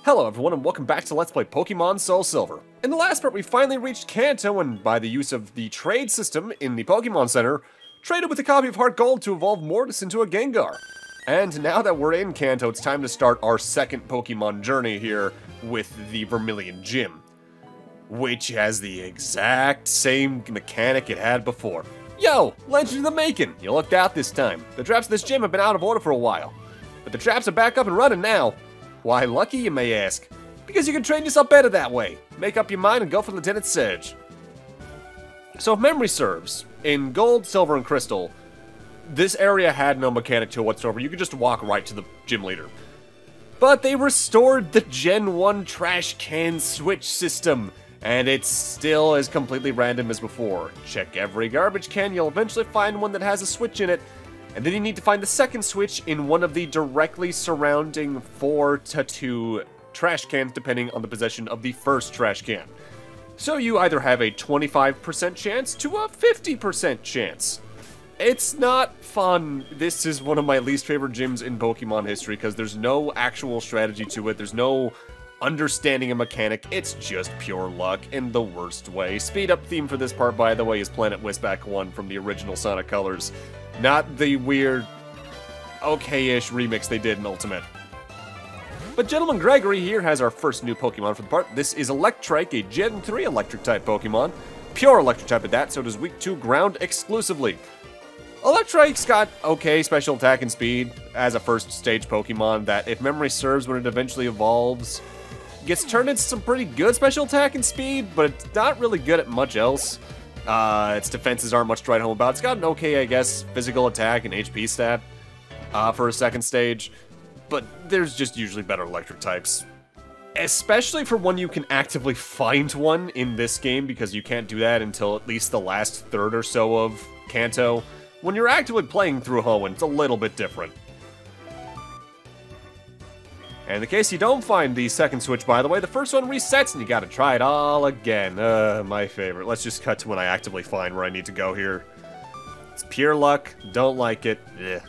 Hello everyone and welcome back to Let's Play Pokemon SoulSilver. In the last part we finally reached Kanto and by the use of the trade system in the Pokemon Center, traded with a copy of Heart Gold to evolve Mortis into a Gengar. And now that we're in Kanto, it's time to start our second Pokemon journey here with the Vermilion Gym, which has the exact same mechanic it had before. Yo, Legend of the Making! You looked out this time. The traps in this gym have been out of order for a while, but the traps are back up and running now. Why lucky, you may ask? Because you can train yourself better that way. Make up your mind and go for Lieutenant Surge. So if memory serves, in Gold, Silver, and Crystal, this area had no mechanic to it whatsoever. You could just walk right to the gym leader. But they restored the Gen 1 trash can switch system, and it's still as completely random as before. Check every garbage can, you'll eventually find one that has a switch in it, and then you need to find the second switch in one of the directly surrounding 4 to 2 trash cans, depending on the possession of the first trash can. So you either have a 25% chance to a 50% chance. It's not fun. This is one of my least favorite gyms in Pokemon history because there's no actual strategy to it. There's no understanding a mechanic. It's just pure luck in the worst way. Speed up theme for this part, by the way, is Planet Wispac 1 from the original Sonic Colors. Not the weird, okay-ish remix they did in Ultimate. But Gentleman Gregory here has our first new Pokemon for the part. This is Electrike, a Gen 3 Electric-type Pokemon. Pure Electric-type at that, so does Weak 2 Ground exclusively. Electrike's got okay special attack and speed as a first stage Pokemon that, if memory serves, when it eventually evolves, gets turned into some pretty good special attack and speed, but it's not really good at much else. Its defenses aren't much to write home about. It's got an okay, I guess, physical attack and HP stat for a second stage, but there's just usually better electric types. Especially for when you can actively find one in this game, because you can't do that until at least the last third or so of Kanto. When you're actively playing through Hoenn, it's a little bit different. And in case you don't find the second switch, by the way, the first one resets and you gotta try it all again. My favorite. Let's just cut to when I actively find where I need to go here. It's pure luck. Don't like it. Ugh.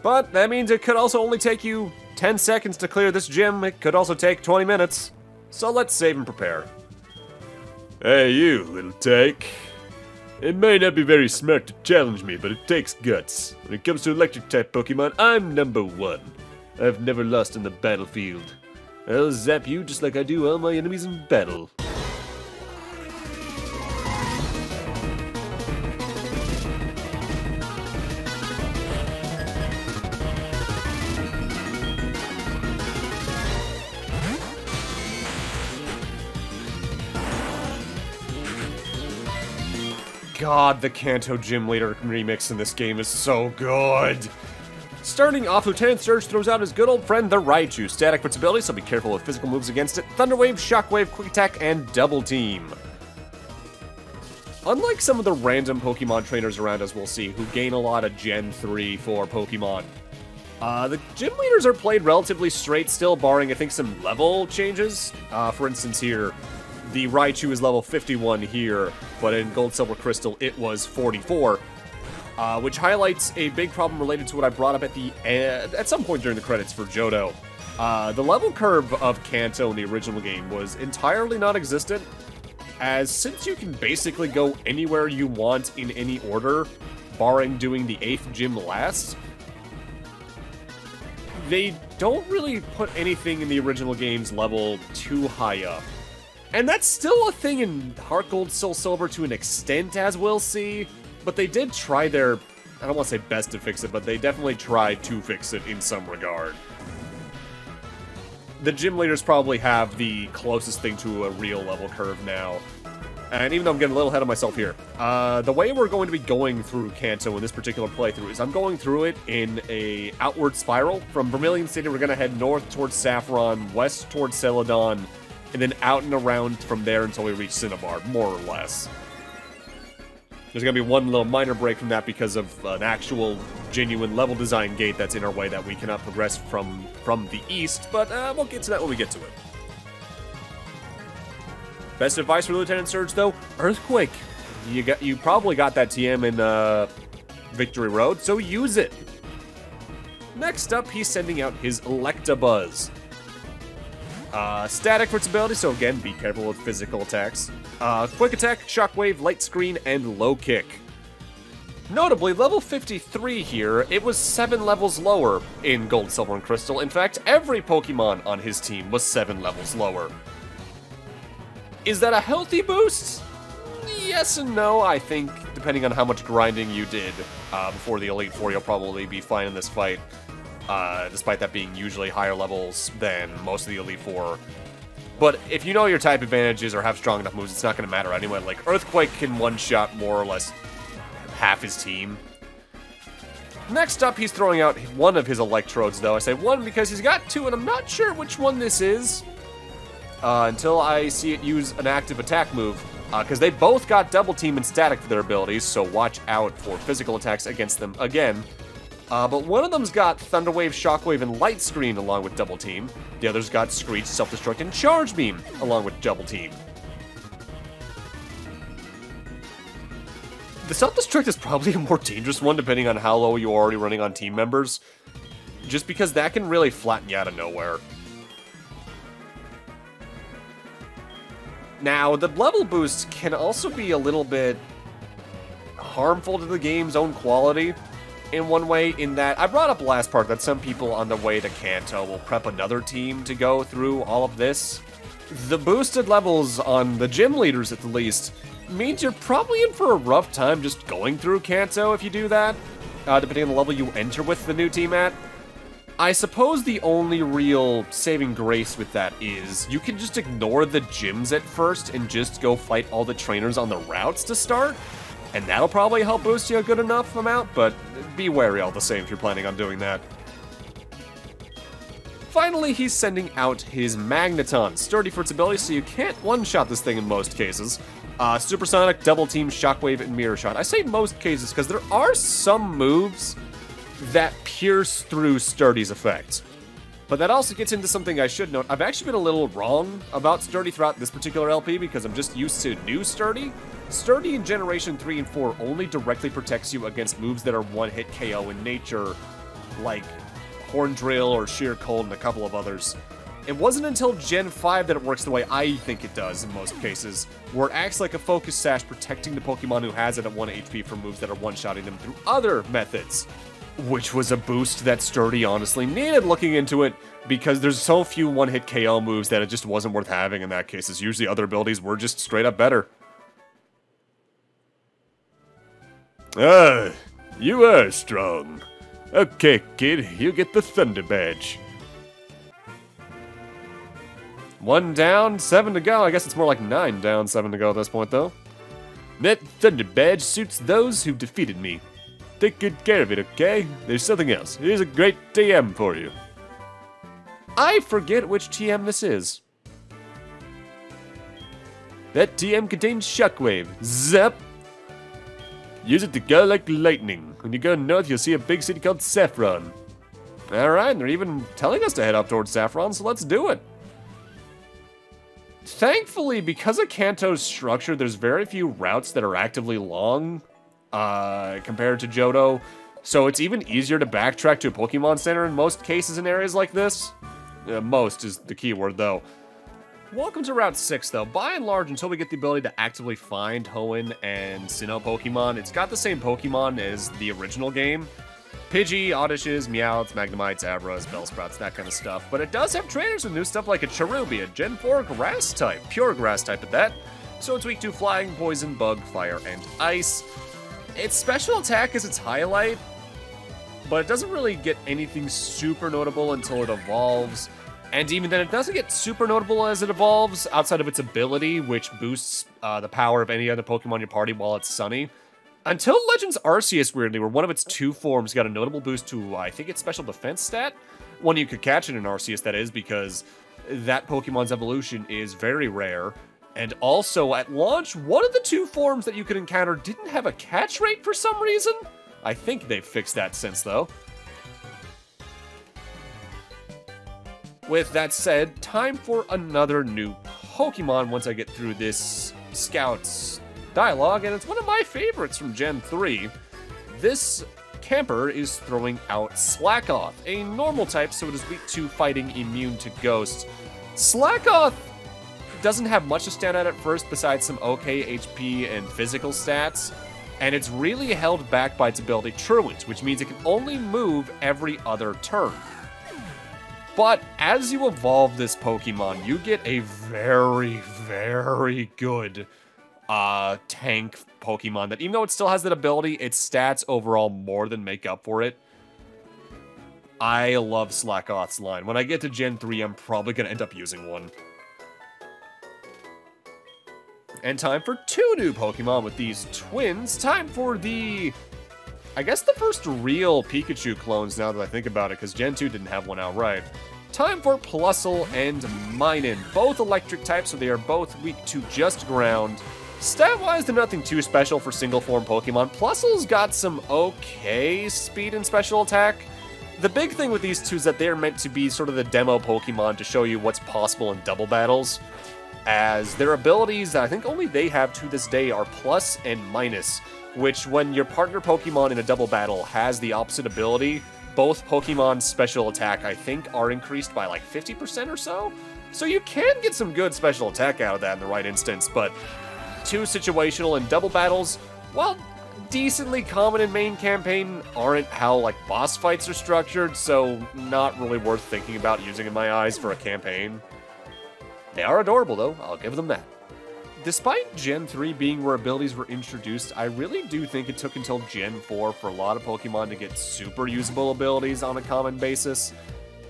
But that means it could also only take you 10 seconds to clear this gym. It could also take 20 minutes. So let's save and prepare. Hey you, little tyke. It may not be very smart to challenge me, but it takes guts. When it comes to electric-type Pokemon, I'm #1. I've never lost on the battlefield. I'll zap you just like I do all my enemies in battle. God, the Kanto Gym Leader remix in this game is so good! Starting off, Lieutenant Surge throws out his good old friend, the Raichu. Static for its ability, so be careful with physical moves against it. Thunder Wave, Shockwave, Quick Attack, and Double Team. Unlike some of the random Pokemon trainers around us we'll see, who gain a lot of Gen 3 for Pokemon, the Gym Leaders are played relatively straight still, barring, I think, some level changes. For instance here, the Raichu is level 51 here, but in Gold, Silver, Crystal, it was 44, which highlights a big problem related to what I brought up at some point during the credits for Johto. The level curve of Kanto in the original game was entirely non-existent, as since you can basically go anywhere you want in any order, barring doing the 8th gym last, they don't really put anything in the original game's level too high up. And that's still a thing in Heart Gold, Soul Silver to an extent, as we'll see, but they did try their, I don't want to say best to fix it, but they definitely tried to fix it in some regard. The Gym Leaders probably have the closest thing to a real level curve now, and even though I'm getting a little ahead of myself here, the way we're going to be going through Kanto in this particular playthrough is I'm going through it in a outward spiral. From Vermilion City, we're going to head north towards Saffron, west towards Celadon, and then out and around from there until we reach Cinnabar, more or less. There's going to be one little minor break from that because of an actual, genuine level design gate that's in our way that we cannot progress from the east, but we'll get to that when we get to it. Best advice for Lieutenant Surge, though? Earthquake. You probably got that TM in Victory Road, so use it. Next up, he's sending out his Electabuzz. Static for its ability, so again, be careful with physical attacks. Quick attack, shockwave, light screen, and low kick. Notably, level 53 here, it was 7 levels lower in Gold, Silver, and Crystal. In fact, every Pokemon on his team was 7 levels lower. Is that a healthy boost? Yes and no. I think, depending on how much grinding you did before the Elite Four, you'll probably be fine in this fight. Despite that being usually higher levels than most of the Elite Four. But if you know your type advantages or have strong enough moves, it's not going to matter anyway. Like, Earthquake can one-shot more or less half his team. Next up, he's throwing out one of his Electrodes, though. I say one because he's got two, and I'm not sure which one this is until I see it use an active attack move. Because they both got Double Team and Static for their abilities, so watch out for physical attacks against them again. But one of them's got Thunder Wave, Shockwave, and Light Screen along with Double Team. The other's got Screech, Self-Destruct, and Charge Beam along with Double Team. The Self-Destruct is probably a more dangerous one depending on how low you're already running on team members. Just because that can really flatten you out of nowhere. Now, the level boost can also be a little bit harmful to the game's own quality. In one way, in that I brought up last part that some people on the way to Kanto will prep another team to go through all of this. The boosted levels on the gym leaders, at the least, means you're probably in for a rough time just going through Kanto if you do that, depending on the level you enter with the new team at. I suppose the only real saving grace with that is you can just ignore the gyms at first and just go fight all the trainers on the routes to start. And that'll probably help boost you a good enough amount, but be wary all the same if you're planning on doing that. Finally, he's sending out his Magneton. Sturdy for its ability, so you can't one-shot this thing in most cases. Supersonic, Double Team, Shockwave, and Mirror Shot. I say most cases because there are some moves that pierce through Sturdy's effect. But that also gets into something I should note. I've actually been a little wrong about Sturdy throughout this particular LP because I'm just used to new Sturdy. Sturdy in Generation 3 and 4 only directly protects you against moves that are one-hit KO in nature, like Horn Drill or Sheer Cold and a couple of others. It wasn't until Gen 5 that it works the way I think it does in most cases, where it acts like a Focus Sash protecting the Pokemon who has it at 1 HP from moves that are one-shotting them through other methods. Which was a boost that Sturdy honestly needed looking into it, because there's so few one-hit KO moves that it just wasn't worth having in that case, as usually other abilities were just straight up better. Ah, you are strong. Okay, kid, you get the Thunder Badge. 1 down, 7 to go. I guess it's more like 9 down, 7 to go at this point, though. That Thunder Badge suits those who've defeated me. Take good care of it, okay? There's something else. Here's a great TM for you. I forget which TM this is. That TM contains Shockwave. Zap! Use it to go like lightning. When you go north, you'll see a big city called Saffron. Alright, they're even telling us to head up towards Saffron, so let's do it. Thankfully, because of Kanto's structure, there's very few routes that are actively long compared to Johto. So it's even easier to backtrack to a Pokemon Center in most cases in areas like this. Most is the key word, though. Welcome to Route 6, though. By and large, until we get the ability to actively find Hoenn and Sinnoh Pokemon, it's got the same Pokemon as the original game. Pidgey, Oddishes, Meowths, Magnemites, Abras, Bellsprouts, that kind of stuff. But it does have trainers with new stuff like a Cherubi, a Gen 4 Grass type, pure Grass type at that. So it's weak to Flying, Poison, Bug, Fire, and Ice. Its special attack is its highlight, but it doesn't really get anything super notable until it evolves. And even then, it doesn't get super notable as it evolves, outside of its ability, which boosts the power of any other Pokemon in your party while it's sunny. Until Legends Arceus, weirdly, where one of its 2 forms got a notable boost to, I think, its special defense stat. One you could catch it in Arceus, that is, because that Pokemon's evolution is very rare. And also, at launch, one of the 2 forms that you could encounter didn't have a catch rate for some reason. I think they've fixed that since, though. With that said, time for another new Pokemon once I get through this Scouts dialogue, and it's one of my favorites from Gen 3. This Camper is throwing out Slackoth, a normal type, so it is weak to fighting, immune to ghosts. Slackoth doesn't have much to stand out at first besides some okay HP and physical stats, and it's really held back by its ability Truant, which means it can only move every other turn. But as you evolve this Pokemon, you get a very, very good tank Pokemon that, even though it still has that ability, its stats overall more than make up for it. I love Slackoth's line. When I get to Gen 3, I'm probably going to end up using one. And time for 2 new Pokemon with these twins. Time for the... I guess the first real Pikachu clones, now that I think about it, because Gen 2 didn't have one outright. Time for Plusle and Minun. Both electric types, so they are both weak to just ground. Stat-wise, they're nothing too special for single-form Pokemon. Plusle's got some okay speed and special attack. The big thing with these two is that they're meant to be sort of the demo Pokemon to show you what's possible in double battles, as their abilities that I think only they have to this day are Plus and Minus, which when your partner Pokemon in a double battle has the opposite ability, both Pokemon's special attack, I think, are increased by like 50% or so. So you can get some good special attack out of that in the right instance, but two situational and double battles, while decently common in main campaign, aren't how like boss fights are structured, so not really worth thinking about using in my eyes for a campaign. They are adorable though, I'll give them that. Despite Gen 3 being where abilities were introduced, I really do think it took until Gen 4 for a lot of Pokemon to get super usable abilities on a common basis.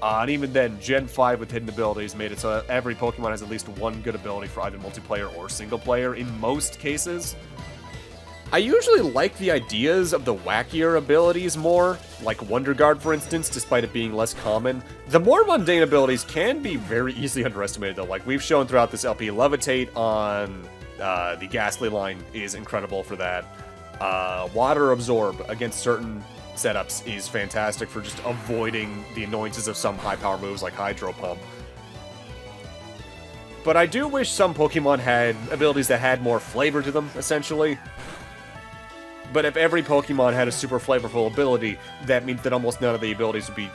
And even then, Gen 5 with hidden abilities made it so that every Pokemon has at least one good ability for either multiplayer or single player in most cases. I usually like the ideas of the wackier abilities more, like Wonder Guard for instance, despite it being less common. The more mundane abilities can be very easily underestimated though, like we've shown throughout this LP. Levitate on the Ghastly line is incredible for that. Water Absorb against certain setups is fantastic for just avoiding the annoyances of some high power moves like Hydro Pump. But I do wish some Pokemon had abilities that had more flavor to them, essentially. But if every Pokemon had a super flavorful ability, that means that almost none of the abilities would be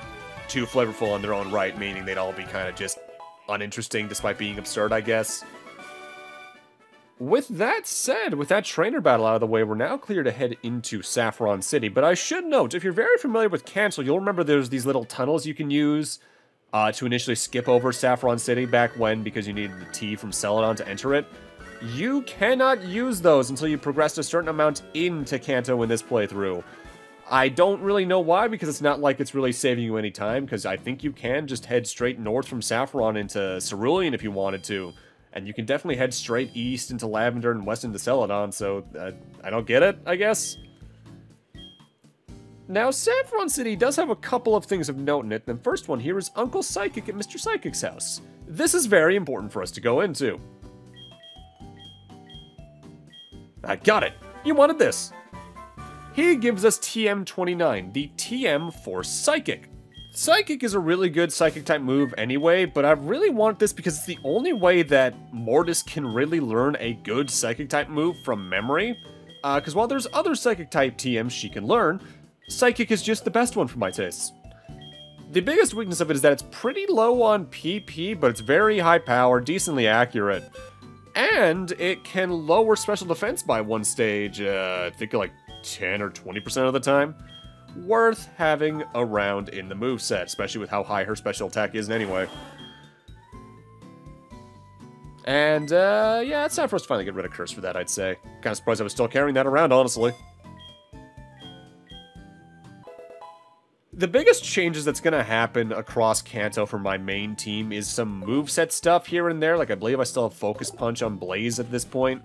too flavorful in their own right, meaning they'd all be kind of just uninteresting despite being absurd, I guess. With that said, with that trainer battle out of the way, we're now clear to head into Saffron City. But I should note, if you're very familiar with Kanto, you'll remember there's these little tunnels you can use to initially skip over Saffron City back when, because you needed the T from Celadon to enter it. You cannot use those until you progressed a certain amount into Kanto in this playthrough. I don't really know why, because it's not like it's really saving you any time, because I think you can just head straight north from Saffron into Cerulean if you wanted to. And you can definitely head straight east into Lavender and west into Celadon, so I don't get it, I guess. Now, Saffron City does have a couple of things of note in it. The first one here is Uncle Psychic at Mr. Psychic's house. This is very important for us to go into. I got it! You wanted this! He gives us TM-29, the TM for Psychic. Psychic is a really good Psychic-type move anyway, but I really want this because it's the only way that Mortis can really learn a good Psychic-type move from memory. Because while there's other Psychic-type TMs she can learn, Psychic is just the best one for my tastes. The biggest weakness of it is that it's pretty low on PP, but it's very high power, decently accurate. And it can lower special defense by one stage, I think like 10 or 20% of the time. Worth having around in the moveset, especially with how high her special attack is anyway. And, yeah, it's time for us to finally get rid of Curse for that, I'd say. Kinda surprised I was still carrying that around, honestly. The biggest changes that's going to happen across Kanto for my main team is some moveset stuff here and there. Like, I believe I still have Focus Punch on Blaze at this point.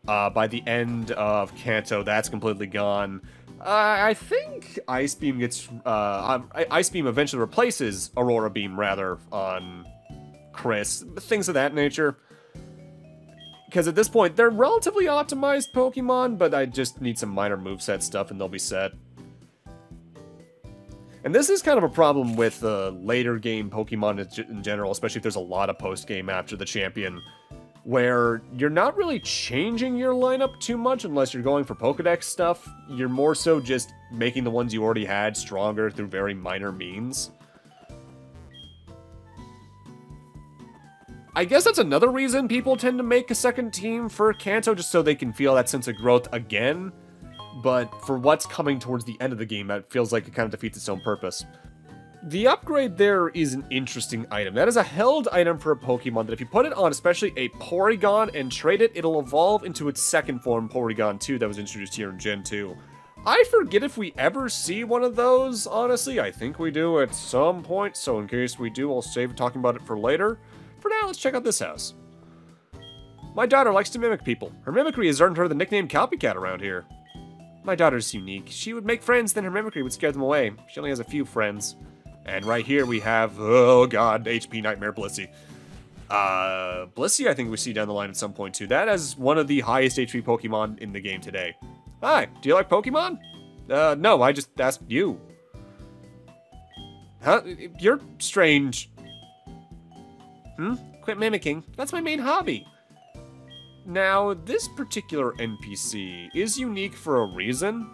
By the end of Kanto, that's completely gone. I think Ice Beam gets... Ice Beam eventually replaces Aurora Beam, rather, on Chris. Things of that nature. Because at this point, they're relatively optimized Pokemon, but I just need some minor moveset stuff and they'll be set. And this is kind of a problem with later game Pokemon in general, especially if there's a lot of post-game after the champion, where you're not really changing your lineup too much unless you're going for Pokedex stuff. You're more so just making the ones you already had stronger through very minor means. I guess that's another reason people tend to make a second team for Kanto, just so they can feel that sense of growth again. But for what's coming towards the end of the game, that feels like it kind of defeats its own purpose. The upgrade there is an interesting item. That is a held item for a Pokemon that if you put it on, especially a Porygon, and trade it, it'll evolve into its second form, Porygon 2, that was introduced here in Gen 2. I forget if we ever see one of those, honestly. I think we do at some point, so in case we do, I'll save talking about it for later. For now, let's check out this house. My daughter likes to mimic people. Her mimicry has earned her the nickname Copycat around here. My daughter's unique. She would make friends, then her mimicry would scare them away. She only has a few friends. And right here we have, oh god, HP Nightmare Blissey. Blissey I think we see down the line at some point too. That is one of the highest HP Pokemon in the game today. Hi, do you like Pokemon? No, I just asked you. Huh? You're strange. Quit mimicking. That's my main hobby. Now, this particular NPC is unique for a reason,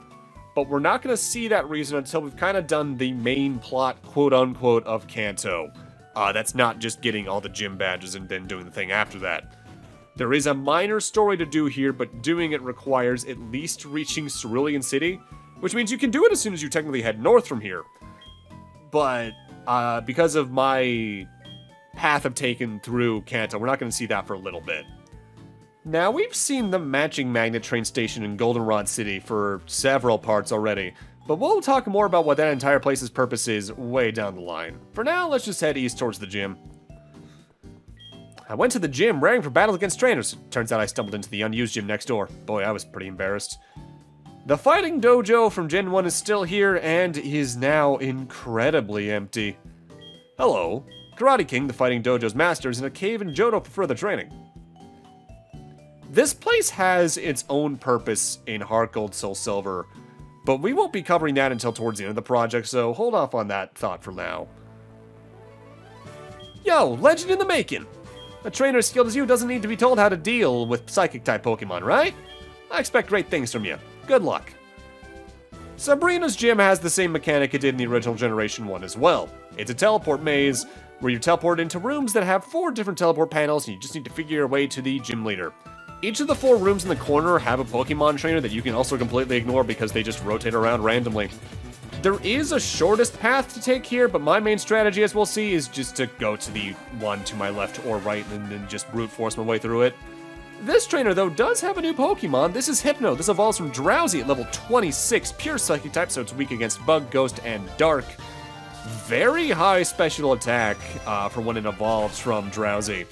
but we're not going to see that reason until we've kind of done the main plot, quote-unquote, of Kanto. That's not just getting all the gym badges and then doing the thing after that. There is a minor story to do here, but doing it requires at least reaching Cerulean City, which means you can do it as soon as you technically head north from here. But, because of my path I've taken through Kanto, we're not going to see that for a little bit. Now, we've seen the matching magnet train station in Goldenrod City for several parts already, but we'll talk more about what that entire place's purpose is way down the line. For now, let's just head east towards the gym. I went to the gym raring for battle against trainers. Turns out I stumbled into the unused gym next door. Boy, I was pretty embarrassed. The fighting dojo from Gen 1 is still here and is now incredibly empty. Hello. Karate King, the fighting dojo's master, is in a cave in Johto for further training. This place has its own purpose in Heart Gold, SoulSilver, but we won't be covering that until towards the end of the project, so hold off on that thought for now. Yo, legend in the making! A trainer as skilled as you doesn't need to be told how to deal with Psychic-type Pokemon, right? I expect great things from you. Good luck. Sabrina's gym has the same mechanic it did in the original Generation 1 as well. It's a teleport maze, where you teleport into rooms that have 4 different teleport panels, and you just need to figure your way to the gym leader. Each of the 4 rooms in the corner have a Pokemon trainer that you can also completely ignore because they just rotate around randomly. There is a shortest path to take here, but my main strategy, as we'll see, is just to go to the one to my left or right and then just brute force my way through it. This trainer, though, does have a new Pokemon. This is Hypno. This evolves from Drowsy at level 26, pure Psychic type, so it's weak against Bug, Ghost, and Dark. Very high special attack for when it evolves from Drowsy.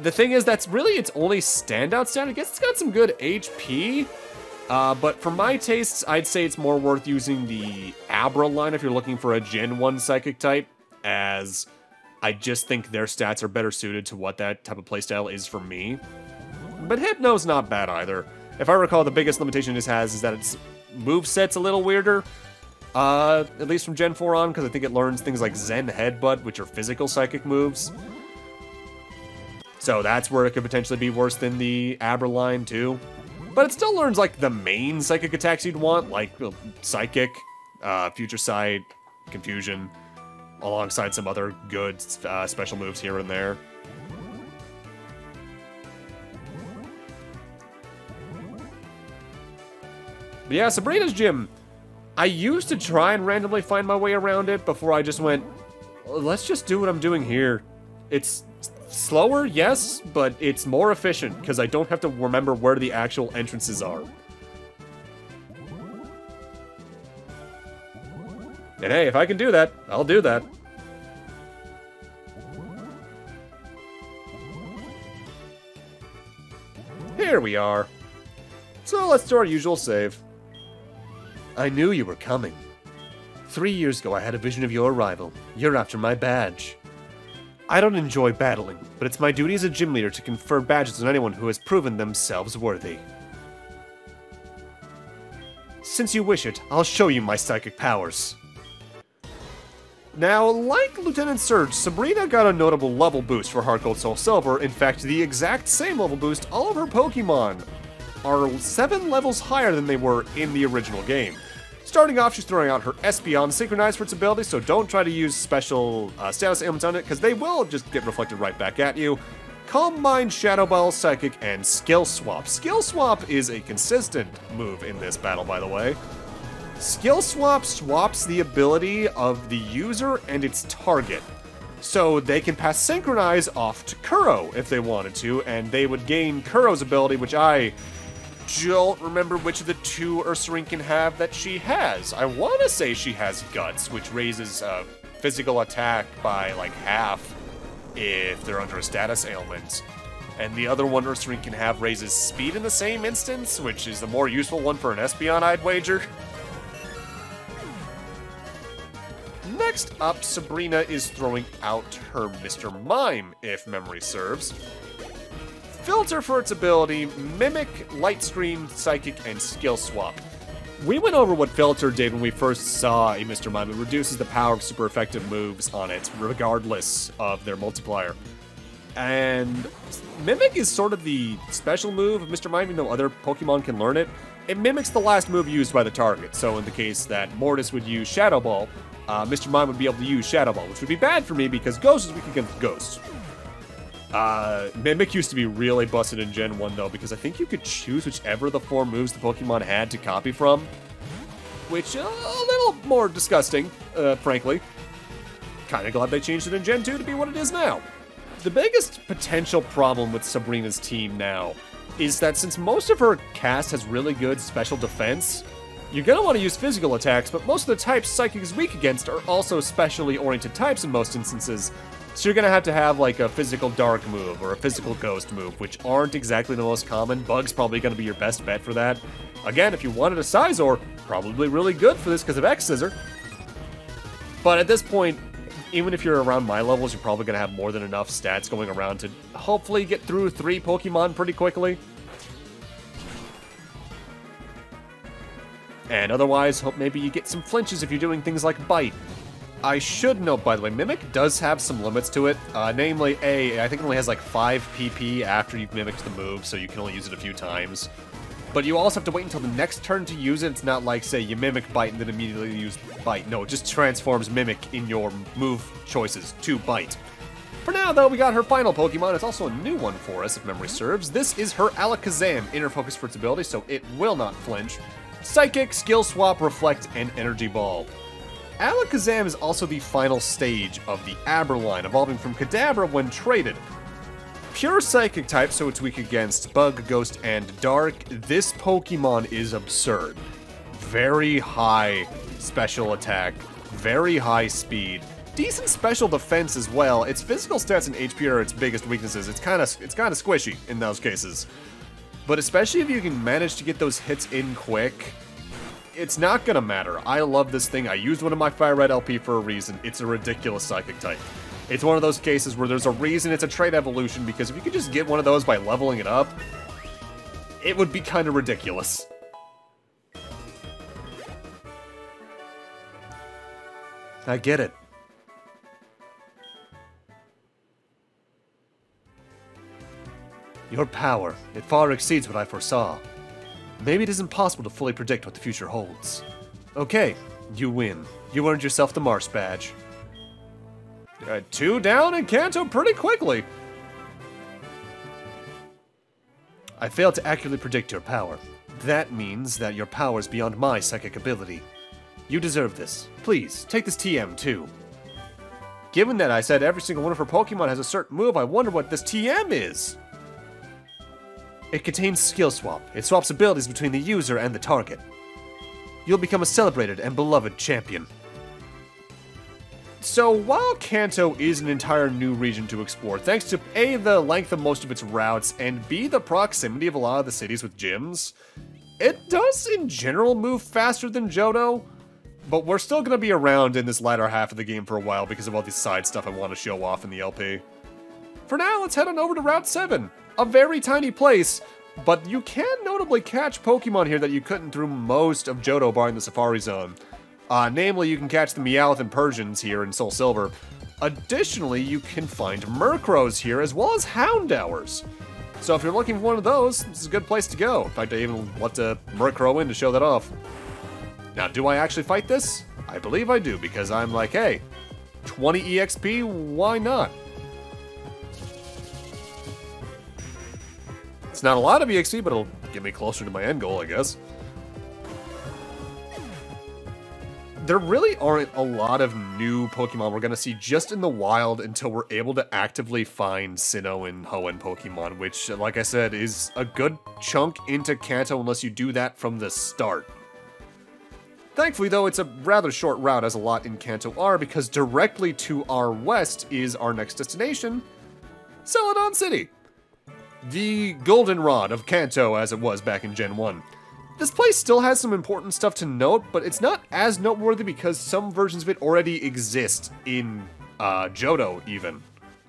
The thing is, that's really its only standout stat. I guess it's got some good HP, but for my tastes, I'd say it's more worth using the Abra line if you're looking for a Gen 1 Psychic type, as I just think their stats are better suited to what that type of playstyle is for me. But Hypno's not bad either. If I recall, the biggest limitation it has is that its moveset's a little weirder. At least from Gen 4 on, because I think it learns things like Zen Headbutt, which are physical psychic moves. So that's where it could potentially be worse than the Abra line, too. But it still learns, like, the main psychic attacks you'd want, like Psychic, Future Sight, Confusion, alongside some other good special moves here and there. But yeah, Sabrina's gym. I used to try and randomly find my way around it before I just went, let's just do what I'm doing here. It's slower, yes, but it's more efficient because I don't have to remember where the actual entrances are. And hey, if I can do that, I'll do that. Here we are. So let's do our usual save. I knew you were coming. 3 years ago, I had a vision of your arrival. You're after my badge. I don't enjoy battling, but it's my duty as a gym leader to confer badges on anyone who has proven themselves worthy. Since you wish it, I'll show you my psychic powers. Now, like Lieutenant Surge, Sabrina got a notable level boost for Heart Gold Soul Silver. In fact, the exact same level boost all of her Pokemon are 7 levels higher than they were in the original game. Starting off, she's throwing out her Espeon Synchronized for its ability, so don't try to use special status ailments on it, because they will just get reflected right back at you. Calm Mind, Shadow Ball, Psychic, and Skill Swap. Skill Swap is a consistent move in this battle, by the way. Skill Swap swaps the ability of the user and its target. So they can pass Synchronize off to Kuro if they wanted to, and they would gain Kuro's ability, which I don't remember which of the 2 Ursaring can have that she has. I want to say she has Guts, which raises physical attack by like half if they're under a status ailment. And the other one Ursaring can have raises speed in the same instance, which is the more useful one for an Espeon, I'd wager. Next up, Sabrina is throwing out her Mr. Mime, if memory serves. Filter for its ability, Mimic, Light Screen, Psychic, and Skill Swap. We went over what Filter did when we first saw a Mr. Mime. It reduces the power of super effective moves on it, regardless of their multiplier. And Mimic is sort of the special move of Mr. Mime, even though other Pokemon can learn it. It mimics the last move used by the target, so in the case that Mortis would use Shadow Ball, Mr. Mime would be able to use Shadow Ball, which would be bad for me because Ghost is weak against Ghost. Mimic used to be really busted in Gen 1, though, because I think you could choose whichever of the 4 moves the Pokemon had to copy from, which, a little more disgusting, frankly. Kinda glad they changed it in Gen 2 to be what it is now. The biggest potential problem with Sabrina's team now is that since most of her cast has really good special defense, you're gonna want to use physical attacks, but most of the types Psychic is weak against are also specially oriented types in most instances, so you're gonna have to have like a physical Dark move or a physical Ghost move, which aren't exactly the most common. Bug's probably gonna be your best bet for that. Again, if you wanted a Scizor, probably really good for this because of X-Scissor. But at this point, even if you're around my levels, you're probably gonna have more than enough stats going around to hopefully get through 3 Pokemon pretty quickly. And otherwise, hope maybe you get some flinches if you're doing things like Bite. I should note, by the way, Mimic does have some limits to it. Namely, I think it only has like 5 PP after you've mimicked the move, so you can only use it a few times. But you also have to wait until the next turn to use it. It's not like, say, you mimic Bite and then immediately use Bite. No, it just transforms Mimic in your move choices to Bite. For now, though, we got her final Pokemon. It's also a new one for us, if memory serves. This is her Alakazam, Inner Focus for its ability, so it will not flinch. Psychic, Skill Swap, Reflect, and Energy Ball. Alakazam is also the final stage of the Aber line, evolving from Kadabra when traded. Pure Psychic type, so it's weak against Bug, Ghost, and Dark. This Pokemon is absurd. Very high special attack, very high speed, decent special defense as well. Its physical stats and HP are its biggest weaknesses. It's kind of squishy in those cases. But especially if you can manage to get those hits in quick, it's not gonna matter. I love this thing. I used one of my Fire Red LP for a reason. It's a ridiculous Psychic type. It's one of those cases where there's a reason it's a trait evolution, because if you could just get one of those by leveling it up, it would be kind of ridiculous. I get it. Your power, it far exceeds what I foresaw. Maybe it isn't possible to fully predict what the future holds. Okay, you win. You earned yourself the Marsh badge. 2 down in Kanto pretty quickly. I failed to accurately predict your power. That means that your power is beyond my psychic ability. You deserve this. Please, take this TM too. Given that I said every single one of her Pokemon has a certain move, I wonder what this TM is. It contains Skill Swap. It swaps abilities between the user and the target. You'll become a celebrated and beloved champion. So, while Kanto is an entire new region to explore, thanks to A, the length of most of its routes, and B, the proximity of a lot of the cities with gyms, it does in general move faster than Johto, but we're still going to be around in this latter half of the game for a while because of all this side stuff I want to show off in the LP. For now, let's head on over to Route 7. A very tiny place, but you can notably catch Pokemon here that you couldn't through most of Johto barring the Safari Zone. Namely, you can catch the Meowth and Persians here in SoulSilver. Additionally, you can find Murkrows here, as well as Houndours. So if you're looking for one of those, this is a good place to go. In fact, I even let the Murkrow in to show that off. Now, do I actually fight this? I believe I do, because I'm like, hey, 20 EXP, why not? It's not a lot of EXP, but it'll get me closer to my end goal, I guess. There really aren't a lot of new Pokemon we're going to see just in the wild until we're able to actively find Sinnoh and Hoenn Pokemon, which, like I said, is a good chunk into Kanto unless you do that from the start. Thankfully, though, it's a rather short route, as a lot in Kanto are, because directly to our west is our next destination, Celadon City. The goldenrod of Kanto, as it was back in Gen 1. This place still has some important stuff to note, but it's not as noteworthy because some versions of it already exist in Johto, even.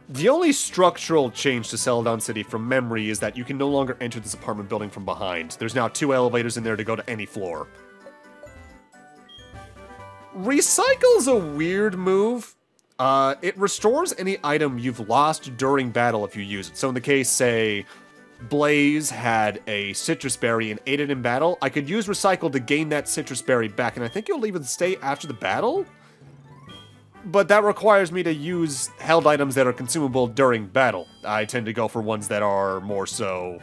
The only structural change to Celadon City from memory is that you can no longer enter this apartment building from behind. There's now 2 elevators in there to go to any floor. Recycle's a weird move. It restores any item you've lost during battle if you use it. So in the case, say, Blaze had a citrus berry and ate it in battle, I could use Recycle to gain that citrus berry back, and I think it'll even stay after the battle? But that requires me to use held items that are consumable during battle. I tend to go for ones that are more so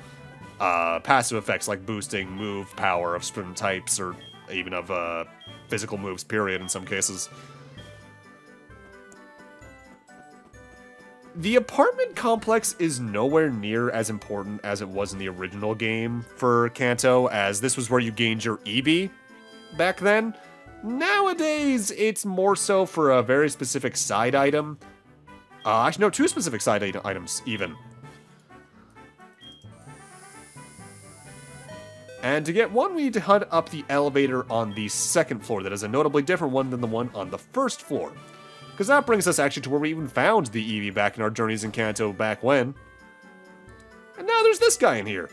passive effects, like boosting move power of certain types, or even of physical moves, period, in some cases. The apartment complex is nowhere near as important as it was in the original game for Kanto, as this was where you gained your EV back then. Nowadays, it's more so for a very specific side item. Actually, no, 2 specific side items, even. And to get one, we need to hunt up the elevator on the 2nd floor. That is a notably different one than the one on the 1st floor. Because that brings us actually to where we even found the Eevee back in our journeys in Kanto back when. And now there's this guy in here.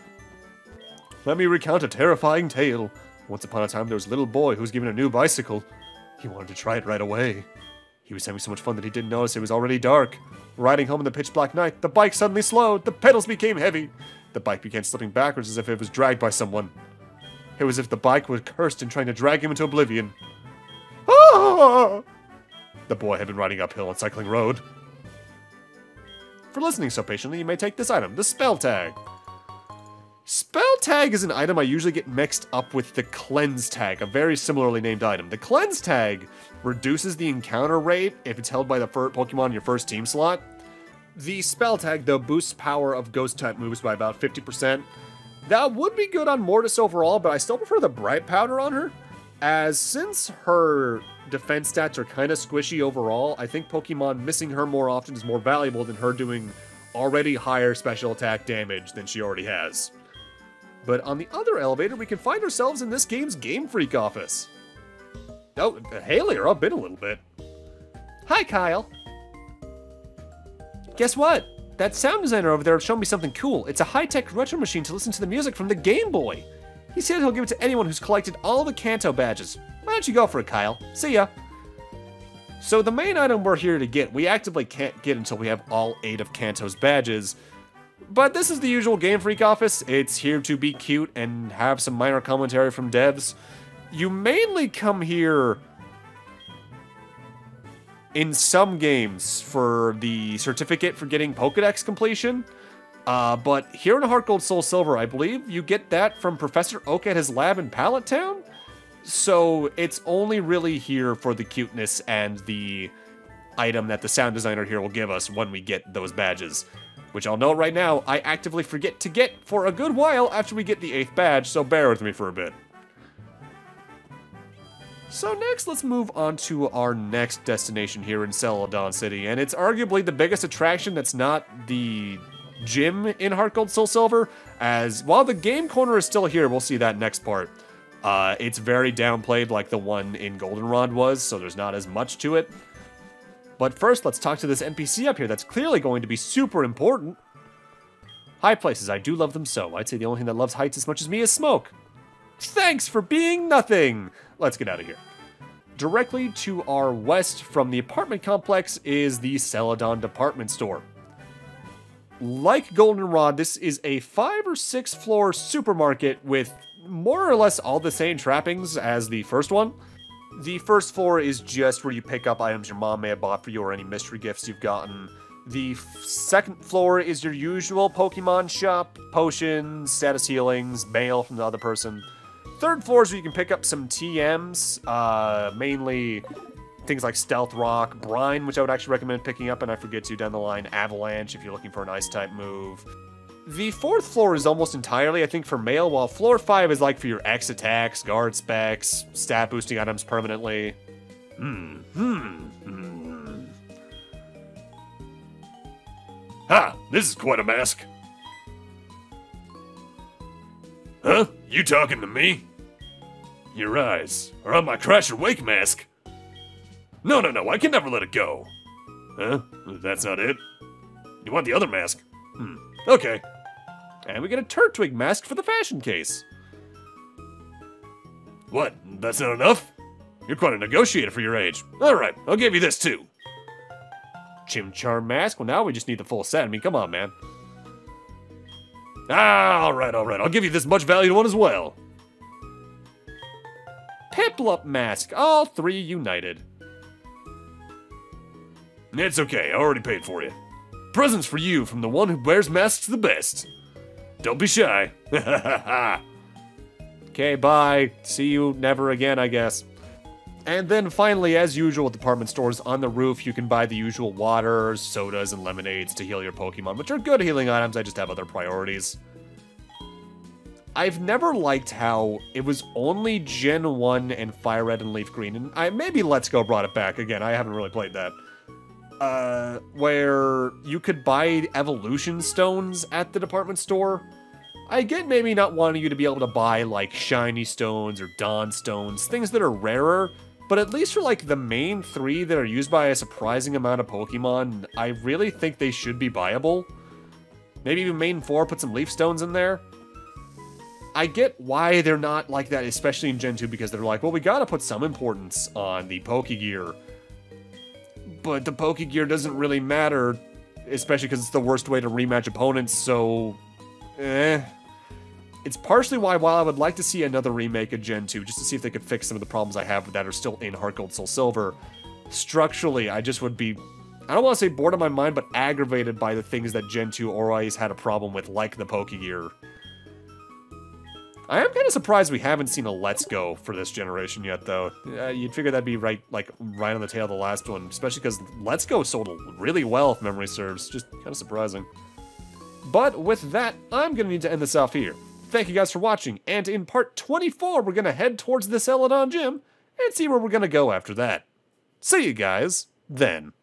Let me recount a terrifying tale. Once upon a time there was a little boy who was given a new bicycle. He wanted to try it right away. He was having so much fun that he didn't notice it was already dark. Riding home in the pitch black night, the bike suddenly slowed, the pedals became heavy. The bike began slipping backwards as if it was dragged by someone. It was as if the bike was cursed and trying to drag him into oblivion. Ah! The boy had been riding uphill on Cycling Road. For listening so patiently, you may take this item, the Spell Tag. Spell Tag is an item I usually get mixed up with the Cleanse Tag, a very similarly named item. The Cleanse Tag reduces the encounter rate if it's held by the Pokemon in your first team slot. The Spell Tag, though, boosts power of Ghost-type moves by about 50%. That would be good on Mortis overall, but I still prefer the Bright Powder on her, as since her defense stats are kind of squishy overall, I think Pokemon missing her more often is more valuable than her doing already higher special attack damage than she already has. But on the other elevator, we can find ourselves in this game's Game Freak office. Oh, Haley, you're up in a little bit. Hi, Kyle. Guess what? That sound designer over there showed me something cool. It's a high-tech retro machine to listen to the music from the Game Boy. He said he'll give it to anyone who's collected all the Kanto badges. Why don't you go for it, Kyle? See ya. So the main item we're here to get, we actively can't get until we have all 8 of Kanto's badges. But this is the usual Game Freak office. It's here to be cute and have some minor commentary from devs. You mainly come here in some games for the certificate for getting Pokedex completion. But here in Heart Gold Soul Silver, I believe you get that from Professor Oak at his lab in Pallet Town. So it's only really here for the cuteness and the item that the sound designer here will give us when we get those badges. Which I'll note right now, I actively forget to get for a good while after we get the 8th badge, so bear with me for a bit. So next, let's move on to our next destination here in Celadon City, and it's arguably the biggest attraction that's not the gym in Heart Gold Soul Silver, as while the game corner is still here, we'll see that next part. It's very downplayed like the one in Goldenrod was, so there's not as much to it. But first, let's talk to this NPC up here that's clearly going to be super important. High places, I do love them so. I'd say the only thing that loves heights as much as me is smoke. Thanks for being nothing! Let's get out of here. Directly to our west from the apartment complex is the Celadon department store. Like Goldenrod, this is a 5 or 6 floor supermarket with more or less all the same trappings as the first one. The first floor is just where you pick up items your mom may have bought for you or any mystery gifts you've gotten. The second floor is your usual Pokemon shop, potions, status healings, mail from the other person. Third floor is where you can pick up some TMs, mainly things like Stealth Rock, Brine, which I would actually recommend picking up, and I forget to down the line, Avalanche if you're looking for an Ice-type move. The fourth floor is almost entirely, I think, for mail, while floor 5 is like for your X attacks, guard specs, stat boosting items permanently. Ha! This is quite a mask. Huh? You talking to me? Your eyes are on my Crash or Wake mask. No, I can never let it go. Huh? That's not it? You want the other mask? Okay. And we get a Turtwig mask for the fashion case. What? That's not enough? You're quite a negotiator for your age. Alright, I'll give you this too. Chimchar mask? Well, now we just need the full set. I mean, come on, man. Alright. I'll give you this much valued one as well. Piplup mask. All 3 united. It's okay, I already paid for you. Presents for you from the one who wears masks the best. Don't be shy. Okay, bye. See you never again, I guess. And then finally, as usual with department stores, on the roof you can buy the usual waters, sodas, and lemonades to heal your Pokemon, which are good healing items, I just have other priorities. I've never liked how it was only Gen 1 and Fire Red and Leaf Green, and maybe Let's Go brought it back. Again, I haven't really played that. Where you could buy evolution stones at the department store. I get maybe not wanting you to be able to buy, like, shiny stones or Dawn stones, things that are rarer, but at least for, like, the main 3 that are used by a surprising amount of Pokemon, I really think they should be buyable. Maybe even main 4, put some leaf stones in there. I get why they're not like that, especially in Gen 2, because they're like, well, we gotta put some importance on the Pokegear. But the Pokegear doesn't really matter, especially because it's the worst way to rematch opponents, so... It's partially why, while I would like to see another remake of Gen 2, just to see if they could fix some of the problems I have that are still in Heart Gold, Soul Silver, structurally, I just would be, I don't want to say bored of my mind, but aggravated by the things that Gen 2 always had a problem with, like the Pokegear. I am kind of surprised we haven't seen a Let's Go for this generation yet, though. You'd figure that'd be right on the tail of the last one, especially because Let's Go sold really well, if memory serves. Just kind of surprising. But with that, I'm going to need to end this off here. Thank you guys for watching, and in part 24, we're going to head towards the Celadon gym and see where we're going to go after that. See you guys then.